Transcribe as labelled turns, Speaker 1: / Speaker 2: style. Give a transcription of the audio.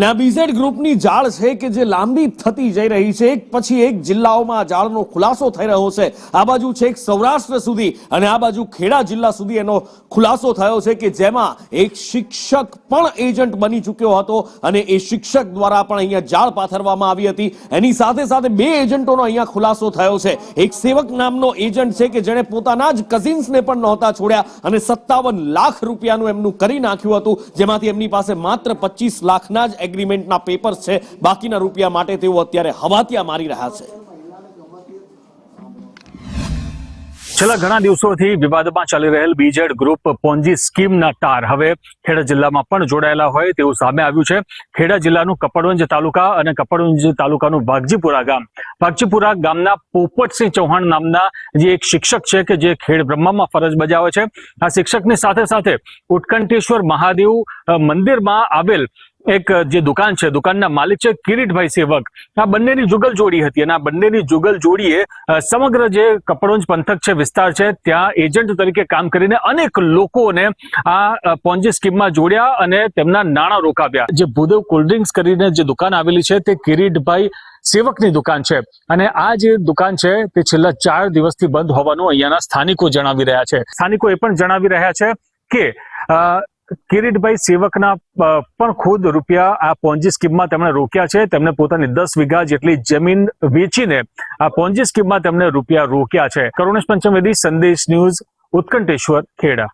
Speaker 1: અને આ બીઝેડ ગ્રુપની જાળ છે કે જે લાંબી થતી જઈ રહી છે, એક પછી એક જિલ્લાઓમાં જાળનો ખુલાસો થઈ રહ્યો છે। આ બાજુ છેક સૌરાષ્ટ્ર સુધી અને આ બાજુ ખેડા જિલ્લા સુધી એનો ખુલાસો થયો છે કે જેમાં એક શિક્ષક પણ એજન્ટ બની ચૂક્યો હતો અને એ શિક્ષક દ્વારા પણ અહીંયા જાળ પાથરવામાં આવી હતી। એની સાથે સાથે બે એજન્ટોનો અહીંયા ખુલાસો થયો છે। એક સેવક નામનો એજન્ટ છે કે જેણે પોતાના જ કઝિન્સને પણ નહોતા છોડ્યા અને 57 લાખ રૂપિયાનું એમનું કરી નાખ્યું હતું, જેમાંથી એમની પાસે માત્ર 25 લાખના જ એગ્રીમેન્ટના પેપર્સ છે। બાકીના રૂપિયા માટે તેઓ અત્યારે હવાતિયા મારી રહ્યા છે।
Speaker 2: છેલ્લા ઘણા દિવસોથી વિવાદમાં ચાલી રહેલ બીજેડ ગ્રુપ પોન્જી સ્કીમના તાર હવે ખેડા જિલ્લામાં પણ જોડાયેલા હોય તેવું સામે આવ્યું છે। ખેડા જિલ્લાનું કપડવંજ તાલુકા અને કપડવંજ તાલુકાનું ભાગજીપુરા ગામ, ભાગજીપુરા ગામના પોપટસિંહ ચૌહાણ નામના જે એક શિક્ષક છે કે જે ખેડ બ્રહ્મામાં ફરજ બજાવે છે। આ શિક્ષકની સાથે સાથે ઉત્કંઠેશ્વર મહાદેવ મંદિરમાં આવેલ એક જે દુકાન છે, દુકાનના માલિક છે કિરીટભાઈ સેવક। આ બંનેની જુગલ જોડી હતી અને આ બંનેની જુગલ જોડીએ સમગ્ર જે કપડવંજ પંથક છે, વિસ્તાર છે, ત્યાં એજન્ટ તરીકે કામ કરીને અનેક લોકોને આ પોન્જી સ્કીમમાં જોડ્યા અને તેમના નાણાં રોકાવ્યા। જે ભૂદેવ કોલ્ડ્રિંક્સ કરીને જે દુકાન આવેલી છે તે કિરીટભાઈ સેવકની દુકાન છે અને આ જે દુકાન છે તે છેલ્લા 4 દિવસથી બંધ હોવાનું અહીંયાના સ્થાનિકો જણાવી રહ્યા છે। સ્થાનિકો એ પણ જણાવી રહ્યા છે કે કિરીટભાઈ સેવકના પણ ખુદ રૂપિયા આ પોન્જી સ્કીમમાં તેમણે રોક્યા છે। તેમણે પોતાની 10 વીઘા જેટલી જમીન વેચીને આ પોન્જી સ્કીમમાં તેમણે રૂપિયા રોક્યા છે। કરુણેશ પંચમેદી, સંદેશ ન્યૂઝ, ઉત્કંઠેશ્વર, ખેડા।